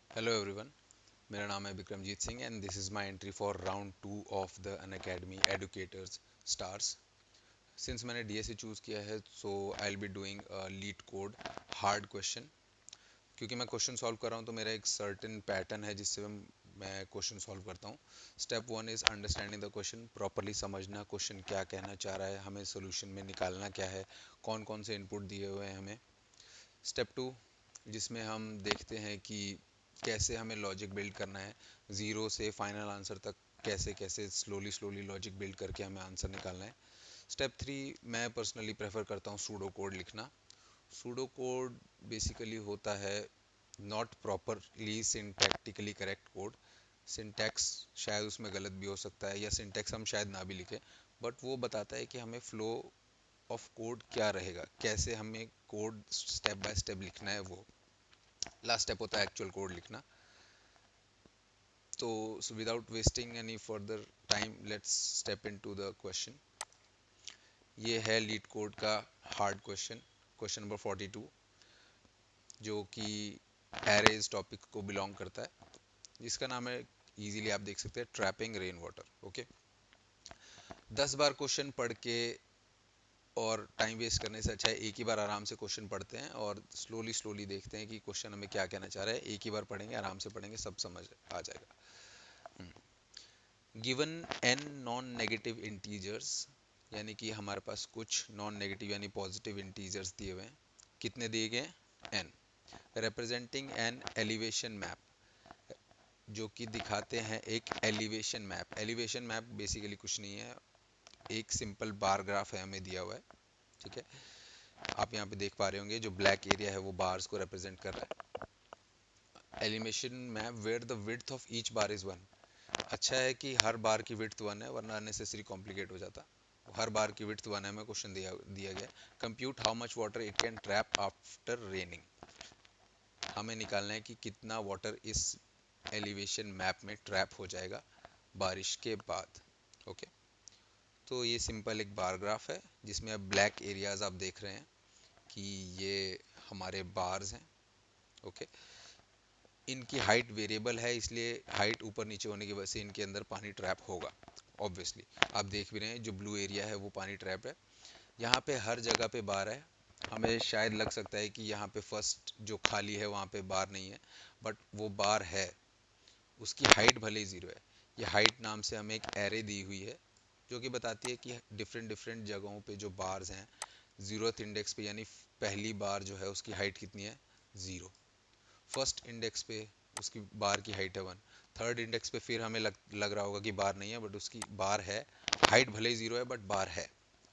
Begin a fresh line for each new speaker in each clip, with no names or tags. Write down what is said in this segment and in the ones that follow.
Hello everyone, मेरा नाम है Vikramjeet Singh and this is my entry for round 2 of the Unacademy educators stars. Since मैंने DSC choose किया है so I will be doing LeetCode hard question. क्योंकि मैं question solve कर रहा हूँ तो मेरा एक सर्टेन पैटर्न है जिससे मैं क्वेश्चन सॉल्व करता हूँ। Step one is understanding the question, properly समझना क्वेश्चन क्या कहना चाह रहा है, हमें सोल्यूशन में निकालना क्या है, कौन कौन से इनपुट दिए हुए हैं हमें। स्टेप टू, जिसमें हम देखते हैं कि कैसे हमें लॉजिक बिल्ड करना है, ज़ीरो से फाइनल आंसर तक कैसे कैसे स्लोली स्लोली लॉजिक बिल्ड करके हमें आंसर निकालना है। स्टेप थ्री, मैं पर्सनली प्रेफर करता हूँ सूडो कोड लिखना। सूडो कोड बेसिकली होता है not properly syntactically correct code. Syntax शायद उसमें गलत भी हो सकता है या सिंटैक्स हम शायद ना भी लिखें, बट वो बताता है कि हमें फ्लो ऑफ कोड क्या रहेगा, कैसे हमें कोड स्टेप बाय स्टेप लिखना है। वो लास्ट स्टेप होता है एक्चुअल कोड लिखना। तो without wasting any further time let's step into the question. ये है लीड कोड का हार्ड क्वेश्चन, क्वेश्चन नंबर 42, जो कि एरेज टॉपिक को बिलोंग करता है, जिसका नाम है, इजीली आप देख सकते हैं, ट्रैपिंग रेन वाटर। ओके, 10 बार क्वेश्चन पढ़ के और टाइम वेस्ट करने से अच्छा है एक ही बार आराम से क्वेश्चन पढ़ते हैं और स्लोली स्लोली देखते हैं कि क्वेश्चन हमें क्या कहना चाह रहा है। एक ही बार पढ़ेंगे, आराम से पढ़ेंगे, सब समझ आ जाएगा। Given n non negative integers, यानी कि हमारे पास कुछ नॉन नेगेटिव यानी पॉजिटिव इंटीजर्स दिए हुए हैं। कितने दिए गए हैं? n। Representing an elevation map, जो कि दिखाते हैं एक elevation map. Elevation map basically कुछ नहीं है, एक सिंपल बार ग्राफ है हमें दिया हुआ है। ठीक है, आप यहाँ पे देख पा रहे होंगे जो ब्लैक एरिया है वो बार्स को रिप्रेजेंट कर रहा है। Elevation map where the width of each bar is 1। अच्छा है कि हर बार की विड्थ 1 है, वरना अननेसेसरी कॉम्प्लिकेट हो जाता। हर बार की विड्थ 1 है, हमें क्वेश्चन दिया दिया गया। Compute how much water it can trap after raining. हमें निकालना है कि कितना वाटर इस एलिवेशन मैप में ट्रैप हो जाएगा बारिश के बाद। ओके, तो ये सिंपल एक बार ग्राफ है जिसमें अब ब्लैक एरियाज आप देख रहे हैं कि ये हमारे बार्स हैं। ओके, इनकी हाइट वेरिएबल है, इसलिए हाइट ऊपर नीचे होने की वजह से इनके अंदर पानी ट्रैप होगा ऑब्वियसली। आप देख भी रहे हैं जो ब्लू एरिया है वो पानी ट्रैप है। यहाँ पे हर जगह पे बार है। हमें शायद लग सकता है कि यहाँ पे फर्स्ट जो खाली है वहाँ पे बार नहीं है, बट वो बार है, उसकी हाइट भले ही ज़ीरो है। ये हाइट नाम से हमें एक एरे दी हुई है जो कि बताती है कि डिफरेंट डिफरेंट जगहों पे जो बार्स हैं, ज़ीरोथ इंडेक्स पे यानी पहली बार जो है उसकी हाइट कितनी है? ज़ीरो। फर्स्ट इंडेक्स पे उसकी बार की हाइट है 1। थर्ड इंडेक्स पे फिर हमें लग रहा होगा कि बार नहीं है, बट उसकी बार है, हाइट भले ही ज़ीरो है बट बार है।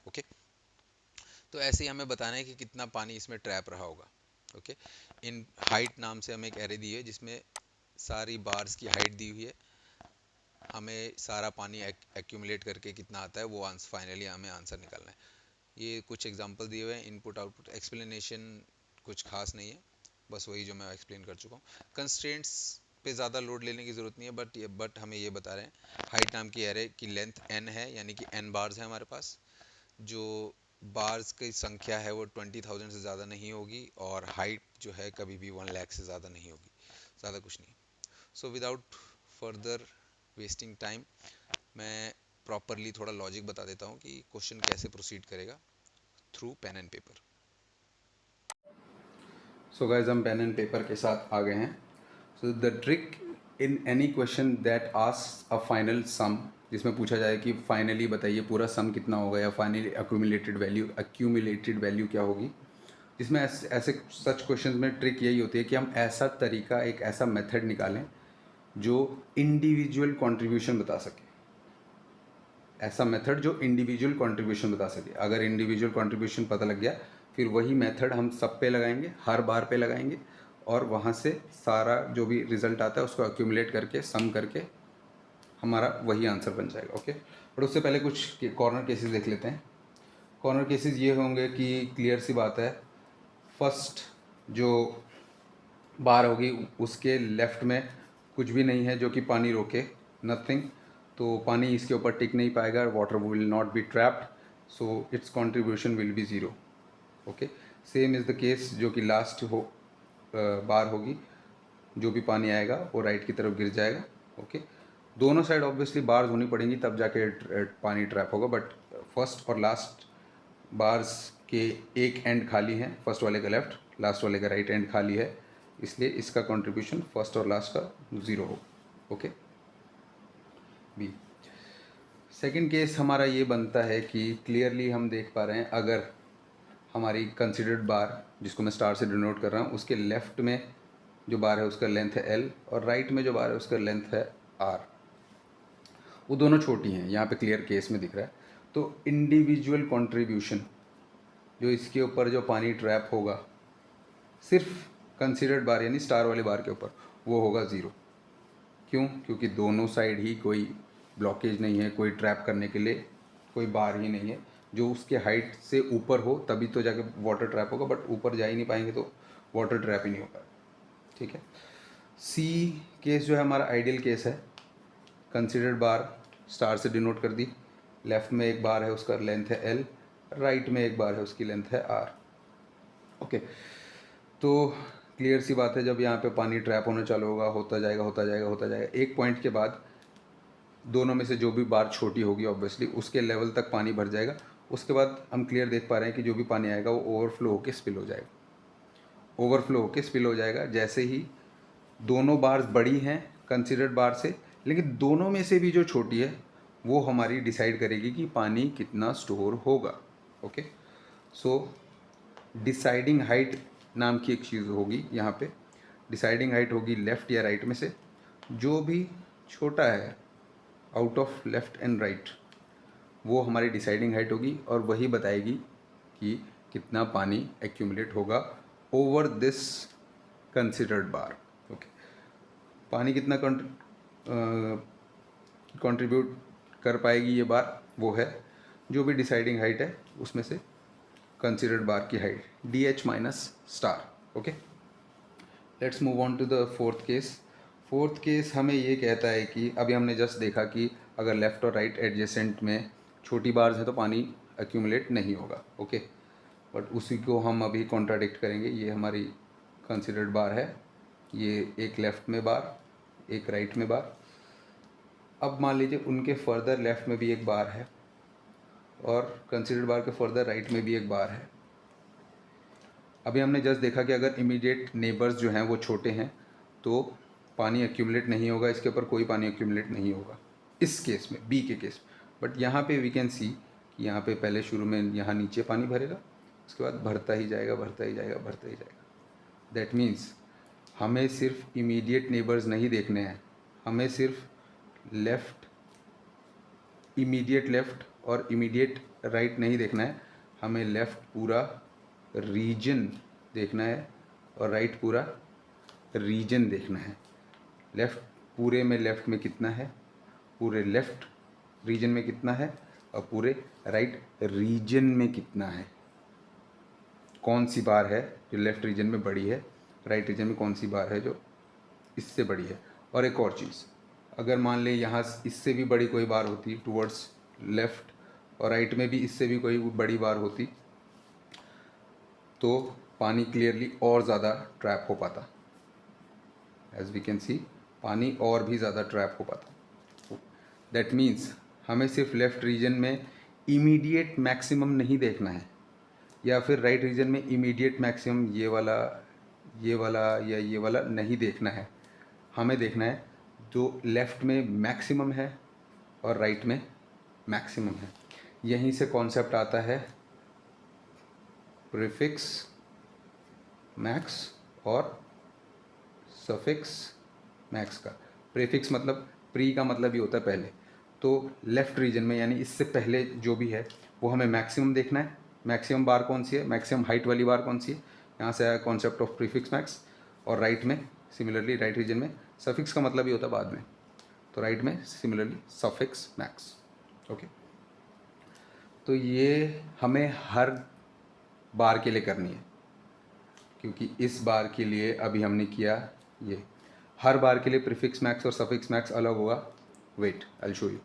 ओके, तो ऐसे ही हमें बताना है कि कितना पानी इसमें ट्रैप रहा होगा। ओके, इन हाइट नाम से हमें एक एरे दी है जिसमें सारी बार्स की हाइट दी हुई है। हमें सारा पानी एक्यूमुलेट करके कितना आता है वो आंसर, फाइनली हमें आंसर निकालना है। ये कुछ एग्जांपल दिए हुए हैं, इनपुट आउटपुट, एक्सप्लेनेशन कुछ खास नहीं है, बस वही जो मैं एक्सप्लेन कर चुका हूँ। कंस्ट्रेंट्स पे ज़्यादा लोड लेने की ज़रूरत नहीं है, बट हमें ये बता रहे हैं हाइट नाम की एरे की लेंथ n है, यानी कि n बार्स है हमारे पास। जो बार्स की संख्या है वो 20,000 से ज़्यादा नहीं होगी, और हाइट जो है कभी भी 1 लाख से ज़्यादा नहीं होगी, ज़्यादा कुछ नहीं। So without further wasting time, मैं प्रॉपरली थोड़ा लॉजिक बता देता हूँ कि क्वेश्चन कैसे प्रोसीड करेगा through pen and paper.
So guys हम पेन एंड पेपर के साथ आ गए हैं। So the trick in any question that asks a final sum, जिसमें पूछा जाए कि फाइनली बताइए पूरा सम कितना होगा या फाइनली एक्यूमुलेटेड वैल्यू क्या होगी, जिसमें ऐसे सच क्वेश्चन में ट्रिक यही होती है कि हम ऐसा तरीका, एक ऐसा मेथड निकालें जो इंडिविजुअल कंट्रीब्यूशन बता सके। ऐसा मेथड जो इंडिविजुअल कंट्रीब्यूशन बता सके। अगर इंडिविजुअल कंट्रीब्यूशन पता लग गया, फिर वही मेथड हम सब पे लगाएंगे, हर बार पे लगाएंगे, और वहाँ से सारा जो भी रिजल्ट आता है उसको एक्यूमुलेट करके सम करके हमारा वही आंसर बन जाएगा। ओके, बट उससे पहले कुछ कॉर्नर केसेस देख लेते हैं। कॉर्नर केसेस ये होंगे कि क्लियर सी बात है, फर्स्ट जो बार होगी उसके लेफ्ट में कुछ भी नहीं है जो कि पानी रोके, नथिंग। तो पानी इसके ऊपर टिक नहीं पाएगा, water will not be trapped, so it's contribution will be zero. Okay, same is the case जो कि लास्ट हो बार होगी, जो भी पानी आएगा वो राइट की तरफ गिर जाएगा। ओके, दोनों साइड ऑब्वियसली बार्स होनी पड़ेंगी तब जाके पानी ट्रैप होगा, बट फर्स्ट और लास्ट बार्स के एक एंड खाली हैं, फर्स्ट वाले का लेफ्ट, लास्ट वाले का राइट एंड खाली है, इसलिए इसका कंट्रीब्यूशन फर्स्ट और लास्ट का 0 हो। ओके, बी सेकंड केस हमारा ये बनता है कि क्लियरली हम देख पा रहे हैं अगर हमारी कंसिडर्ड बार, जिसको मैं स्टार से डिनोट कर रहा हूँ, उसके लेफ्ट में जो बार है उसका लेंथ है L और राइट में जो बार है उसका लेंथ है R, वो दोनों छोटी हैं, यहाँ पे क्लियर केस में दिख रहा है। तो इंडिविजुअल कंट्रीब्यूशन जो इसके ऊपर जो पानी ट्रैप होगा सिर्फ कंसिडर्ड बार यानी स्टार वाले बार के ऊपर, वो होगा 0। क्यों? क्योंकि दोनों साइड ही कोई ब्लॉकेज नहीं है, कोई ट्रैप करने के लिए कोई बार ही नहीं है। जो उसके हाइट से ऊपर हो तभी तो जाके वाटर ट्रैप होगा, बट ऊपर जा ही नहीं पाएंगे तो वाटर ट्रैप ही नहीं होगा। ठीक है, सी केस जो है हमारा आइडियल केस है। कंसिडर्ड बार स्टार से डिनोट कर दी, लेफ्ट में एक बार है उसका लेंथ है L, राइट में एक बार है उसकी लेंथ है R। ओके, तो क्लियर सी बात है, जब यहाँ पे पानी ट्रैप होना चालू होगा, होता जाएगा होता जाएगा होता जाएगा, एक पॉइंट के बाद दोनों में से जो भी बार छोटी होगी ऑब्वियसली उसके लेवल तक पानी भर जाएगा। उसके बाद हम क्लियर देख पा रहे हैं कि जो भी पानी आएगा वो ओवरफ्लो होकर स्पिल हो जाएगा, ओवरफ्लो होकर स्पिल हो जाएगा। जैसे ही दोनों बार्स बड़ी हैं कंसिडर्ड बार से, लेकिन दोनों में से भी जो छोटी है वो हमारी डिसाइड करेगी कि पानी कितना स्टोर होगा। ओके, सो डिसाइडिंग हाइट नाम की एक चीज़ होगी यहाँ पे। डिसाइडिंग हाइट होगी लेफ़्ट या राइट में से, जो भी छोटा है out of left and right वो हमारी डिसाइडिंग हाइट होगी और वही बताएगी कि कितना पानी एक्यूमुलेट होगा over this considered bar. Okay, पानी कितना कंट्रीब्यूट कर पाएगी ये बार, वो है जो भी डिसाइडिंग हाइट है उसमें से कंसिडर्ड बार की height DH minus star. Okay, let's move on to the fourth case. Fourth case हमें ये कहता है कि अभी हमने जस्ट देखा कि अगर लेफ़्ट और राइट एडजेसेंट में छोटी बार्स है तो पानी एक्यूमुलेट नहीं होगा। ओके, बट उसी को हम अभी कॉन्ट्राडिक्ट करेंगे। ये हमारी कंसिडर्ड बार है, ये एक लेफ़्ट में बार एक राइट में बार। अब मान लीजिए उनके फर्दर लेफ़्ट में भी एक बार है और कंसिडर्ड बार के फर्दर राइट में भी एक बार है। अभी हमने जस्ट देखा कि अगर इमीडिएट नेबर्स जो हैं वो छोटे हैं तो पानी एक्यूमुलेट नहीं होगा, इसके ऊपर कोई पानी एक्यूमुलेट नहीं होगा इस केस में, बी के केस में। बट यहाँ पे वी कैन सी कि यहाँ पे पहले शुरू में यहाँ नीचे पानी भरेगा, उसके बाद भरता ही जाएगा भरता ही जाएगा भरता ही जाएगा। दैट मीन्स हमें सिर्फ इमीडिएट नेबर्स नहीं देखने हैं, हमें सिर्फ लेफ़्ट, इमीडिएट लेफ़्ट और इमीडिएट राइट नहीं देखना है, हमें लेफ़्ट पूरा रीजन देखना है और राइट पूरा रीजन देखना है। लेफ़्ट पूरे में लेफ़्ट में कितना है, पूरे लेफ़्ट रीजन में कितना है और पूरे राइट रीजन में कितना है। कौन सी बार है जो लेफ़्ट रीजन में बड़ी है, राइट रीजन में कौन सी बार है जो इससे बड़ी है। और एक और चीज़, अगर मान लें यहाँ इससे भी बड़ी कोई बार होती टूवर्ड्स लेफ़्ट और राइट में भी इससे भी कोई बड़ी बार होती तो पानी क्लियरली और ज़्यादा ट्रैप हो पाता। एज वी कैन सी पानी और भी ज़्यादा ट्रैप हो पाता। दैट मीन्स हमें सिर्फ लेफ़्ट रीजन में इमीडिएट मैक्सिमम नहीं देखना है या फिर राइट रीजन में इमीडिएट मैक्सिमम ये वाला या ये वाला नहीं देखना है। हमें देखना है जो लेफ़्ट में मैक्सिमम है और राइट में मैक्सिमम है। यहीं से कॉन्सेप्ट आता है प्रीफिक्स मैक्स और सफिक्स मैक्स का। प्रीफिक्स मतलब प्री का मतलब ही होता है पहले, तो लेफ़्ट रीजन में यानी इससे पहले जो भी है वो हमें मैक्सिमम देखना है। मैक्सिमम बार कौन सी है, मैक्सिमम हाइट वाली बार कौन सी है, यहाँ से आया कॉन्सेप्ट ऑफ प्रीफिक्स मैक्स। और राइट में सिमिलरली राइट रीजन में सफिक्स का मतलब ही होता है बाद में, तो राइट में सिमिलरली सफिक्स मैक्स। ओके, तो ये हमें हर बार के लिए करनी है, क्योंकि इस बार के लिए अभी हमने किया ये, हर बार के लिए प्रीफिक्स मैक्स और सफिक्स मैक्स अलग होगा। Wait, I will show you.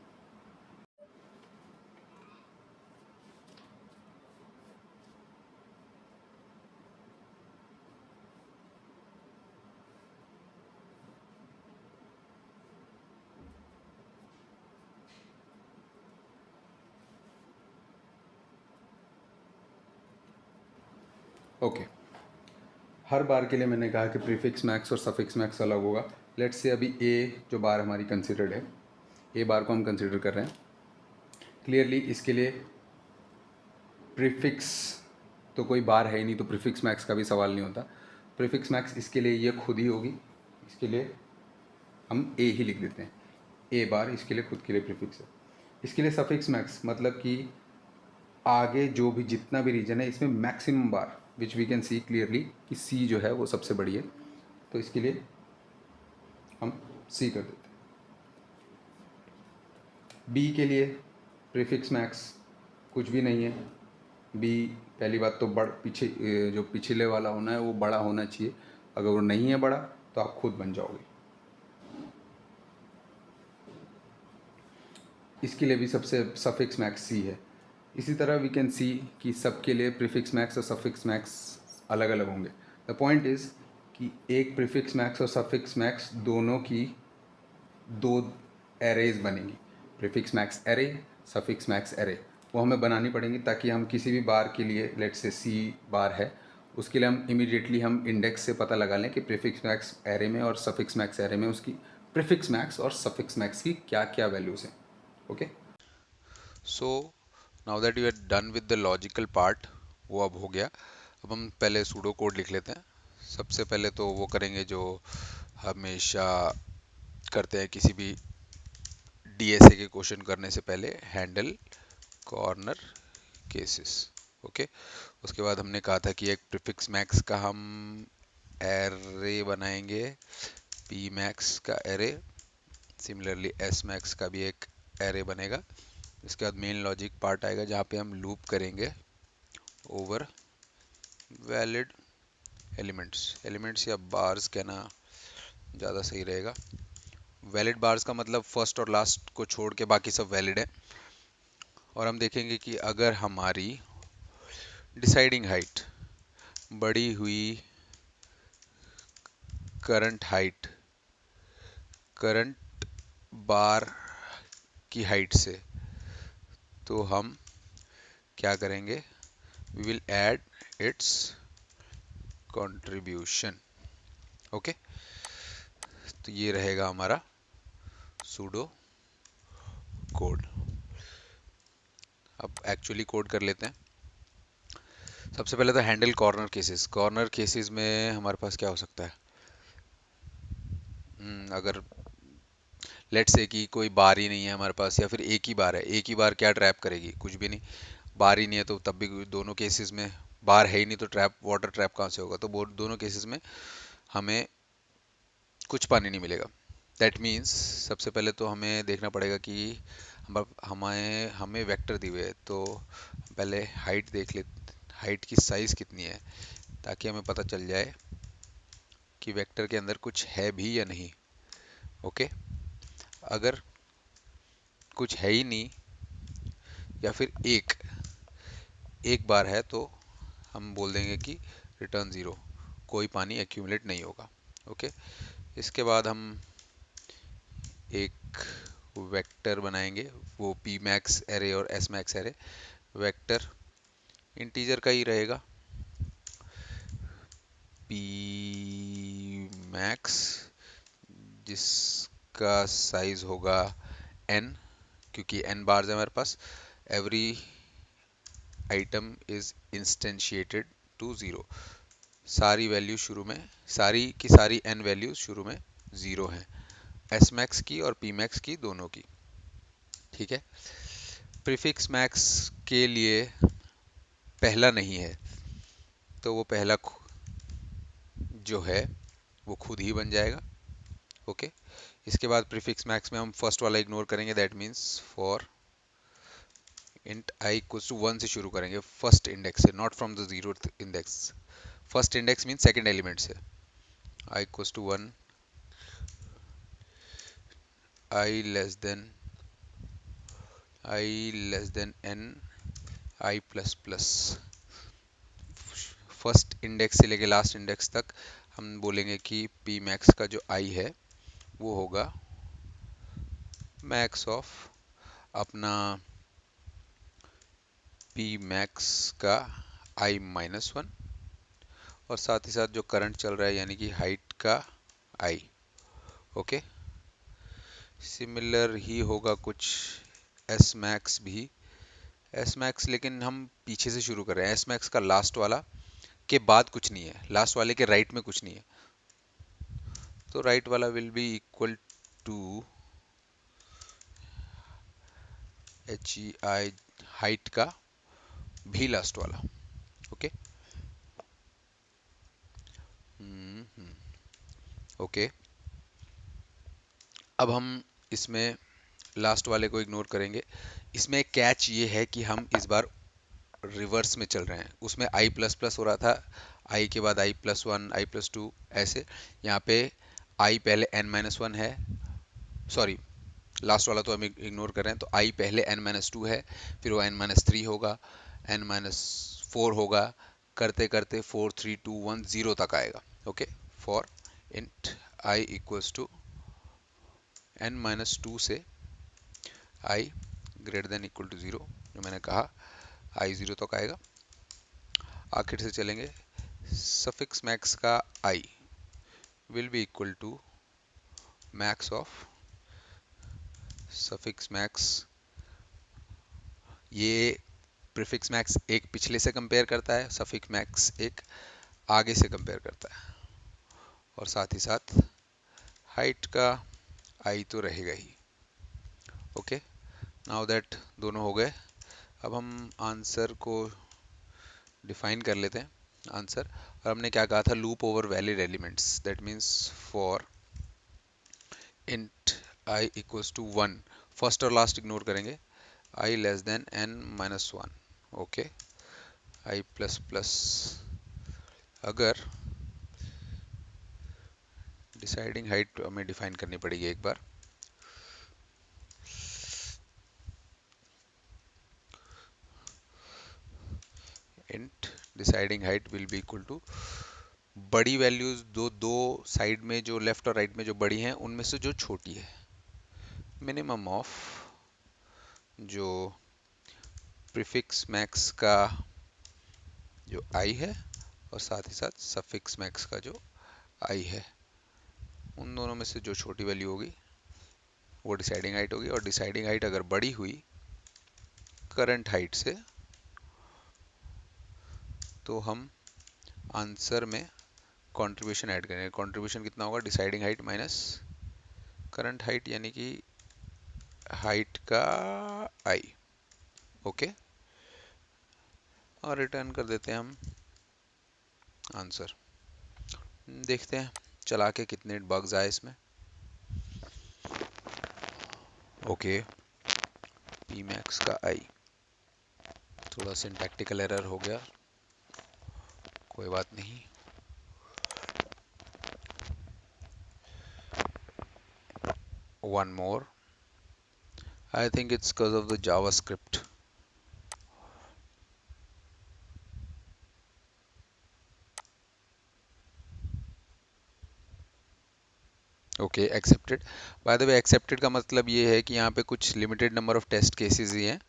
Okay, हर बार के लिए मैंने कहा कि प्रीफिक्स मैक्स और सफिक्स मैक्स अलग होगा. लेट्स से अभी ए जो बार हमारी कंसिडर्ड है, ए बार को हम कंसिडर कर रहे हैं. क्लियरली इसके लिए प्रीफिक्स तो कोई बार है ही नहीं, तो प्रीफिक्स मैक्स का भी सवाल नहीं होता. प्रीफिक्स मैक्स इसके लिए ये खुद ही होगी. इसके लिए हम ए ही लिख देते हैं. ए बार इसके लिए खुद के लिए प्रीफिक्स है. इसके लिए सफिक्स मैक्स मतलब कि आगे जो भी जितना भी रीजन है इसमें maximum bar which we can see clearly कि सी जो है वो सबसे बड़ी है, तो इसके लिए हम सी कर देते हैं. बी के लिए प्रीफिक्स मैक्स कुछ भी नहीं है. बी पहली बात तो पीछे जो पिछले वाला होना है वो बड़ा होना चाहिए. अगर वो नहीं है बड़ा तो आप खुद बन जाओगे. इसके लिए भी सबसे सफिक्स मैक्स सी है. इसी तरह वी कैन सी कि सबके लिए प्रीफिक्स मैक्स और सफिक्स मैक्स अलग अलग होंगे. द पॉइंट इज़ कि एक प्रीफिक्स मैक्स और सफिक्स मैक्स दोनों की दो एरेज बनेंगी. Prefix max array, suffix max array, वो हमें बनानी पड़ेंगी ताकि हम किसी भी बार के लिए, लेट से सी बार है, उसके लिए हम इमीडिएटली हम इंडेक्स से पता लगा लें कि प्रीफिक्स मैक्स एरे में और सफिक्स मैक्स एरे में उसकी प्रीफिक्स मैक्स और सफिक्स मैक्स की क्या क्या वैल्यूज़ हैं. Okay.
So now that you are done with the logical part, वो अब हो गया. अब हम पहले सूडो कोड लिख लेते हैं. सबसे पहले तो वो करेंगे जो हमेशा करते हैं किसी भी डीएसए के क्वेश्चन करने से पहले, हैंडल कॉर्नर केसेस. ओके, उसके बाद हमने कहा था कि एक प्रीफिक्स मैक्स का हम एरे बनाएंगे, पी मैक्स का एरे, सिमिलरली एस मैक्स का भी एक एरे बनेगा. इसके बाद मेन लॉजिक पार्ट आएगा जहाँ पे हम लूप करेंगे ओवर वैलिड एलिमेंट्स या बार्स कहना ज़्यादा सही रहेगा. वैलिड बार्स का मतलब फर्स्ट और लास्ट को छोड़ के बाकी सब वैलिड है. और हम देखेंगे कि अगर हमारी डिसाइडिंग हाइट बड़ी हुई करंट हाइट, करंट बार की हाइट से, तो हम क्या करेंगे, we will add its contribution. Okay, तो ये रहेगा हमारा सूडो कोड. अब एक्चुअली कोड कर लेते हैं. सबसे पहले तो handle corner cases. Corner cases में हमारे पास क्या हो सकता है, अगर लेट से कि कोई बार ही नहीं है हमारे पास, या फिर एक ही बार है. एक ही बार क्या ट्रैप करेगी, कुछ भी नहीं. बार ही नहीं है तो तब भी दोनों केसेस में बार है ही नहीं, तो ट्रैप वाटर ट्रैप कहाँ से होगा. तो दोनों केसेस में हमें कुछ पानी नहीं मिलेगा. दैट मीन्स सबसे पहले तो हमें देखना पड़ेगा कि हमें हमें वेक्टर दिए हुए है, तो पहले हाइट देख ले, हाइट की साइज कितनी है, ताकि हमें पता चल जाए कि वेक्टर के अंदर कुछ है भी या नहीं. ओके, अगर कुछ है ही नहीं या फिर एक एक बार है, तो हम बोल देंगे कि रिटर्न ज़ीरो, कोई पानी एक्यूमुलेट नहीं होगा. ओके, इसके बाद हम एक वेक्टर बनाएंगे, वो पी मैक्स एरे और S max array. Vector integer का ही रहेगा, पी मैक्स, जिसका साइज होगा एन, क्योंकि एन बार्स है हमारे पास. Every item is instantiated to zero. सारी वैल्यू शुरू में, सारी की सारी एन वैल्यूज शुरू में ज़ीरो हैं, एस मैक्स की और पी मैक्स की, दोनों की. ठीक है. प्रीफिक्स मैक्स के लिए पहला नहीं है, तो वो पहला जो है वो खुद ही बन जाएगा. ओके, इसके बाद प्रीफिक्स मैक्स में हम फर्स्ट वाला इग्नोर करेंगे. That means for int I equals to 1 से शुरू करेंगे, फर्स्ट इंडेक्स से, not from the zero index. First index means second element से. I equals to 1, I less than N, I plus plus. First index से लेके last index तक हम बोलेंगे कि पी मैक्स का जो आई है वो होगा मैक्स ऑफ अपना पी मैक्स का आई माइनस वन और साथ ही साथ जो करंट चल रहा है यानी कि हाइट का आई। ओके, सिमिलर ही होगा कुछ एस मैक्स भी। एस मैक्स लेकिन हम पीछे से शुरू कर रहे हैं, एस मैक्स का लास्ट वाला के बाद कुछ नहीं है, लास्ट वाले के राइट में कुछ नहीं है, तो राइट वाला will be equal to H E I height का भी लास्ट वाला। ओके, ओके, अब हम इसमें लास्ट वाले को इग्नोर करेंगे। इसमें कैच ये है कि हम इस बार रिवर्स में चल रहे हैं, उसमें आई प्लस प्लस हो रहा था, आई के बाद आई प्लस वन, आई प्लस टू, ऐसे। यहाँ पे आई पहले एन माइनस वन है, सॉरी लास्ट वाला तो हम इग्नोर कर रहे हैं, तो आई पहले n माइनस टू है, फिर वो n माइनस थ्री होगा, n माइनस फोर होगा, करते करते 4 3 2 1 0 तक आएगा। Okay, for int I equals to n minus two से I greater than equal to 0, जो मैंने कहा आई 0 तक आएगा। आखिर से चलेंगे, सफिक्स मैक्स का I will be equal to max of suffix max, ये प्रीफिक्स मैक्स एक पिछले से कंपेयर करता है, सफिक्स मैक्स एक आगे से कंपेयर करता है, और साथ ही साथ हाइट का आई तो रहेगा ही। ओके, नाउ दैट दोनों हो गए, अब हम आंसर को डिफाइन कर लेते हैं। आंसर, और हमने क्या कहा था, loop over valid elements, that means for int I equals to one, first और लास्ट इग्नोर करेंगे, I less than n minus one. Okay, I plus plus, अगर डिसाइडिंग हाइट हमें डिफाइन करनी पड़ेगी एक बार, int deciding height will be equal to बड़ी values दो दो साइड में, जो लेफ्ट और राइट में जो बड़ी हैं उनमें से जो छोटी है, मिनिमम ऑफ जो प्रीफिक्स मैक्स का जो आई है और साथ ही साथ सफिक्स मैक्स का जो आई है, उन दोनों में से जो छोटी वैल्यू होगी वो डिसाइडिंग हाइट होगी, और डिसाइडिंग हाइट अगर बड़ी हुई करंट हाइट से तो हम आंसर में कंट्रीब्यूशन ऐड करेंगे। कंट्रीब्यूशन कितना होगा, deciding height minus current height यानी कि हाइट का आई। ओके, और रिटर्न कर देते हैं हम आंसर। देखते हैं चला के कितने बग्स आए इसमें। ओके, पी मैक्स का आई, थोड़ा सिंटैक्टिकल एरर हो गया, कोई बात नहीं। One more, I think it's because of the JavaScript. Okay, accepted. By the way, accepted का मतलब ये है कि यहाँ पे कुछ limited number of test cases ही हैं,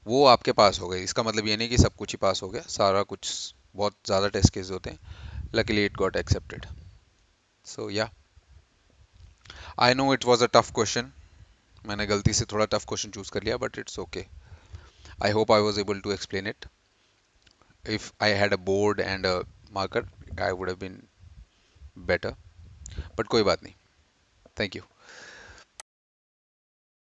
वो आपके पास हो गए। इसका मतलब ये नहीं कि सब कुछ ही पास हो गया, सारा कुछ, बहुत ज़्यादा टेस्ट केसेस होते हैं। Luckily it got accepted. So yeah, I know it was a tough question, मैंने गलती से थोड़ा टफ क्वेश्चन चूज कर लिया, but it's okay. I hope I was able to explain it. If I had a board and a marker I would have been better, but कोई बात नहीं। Thank you.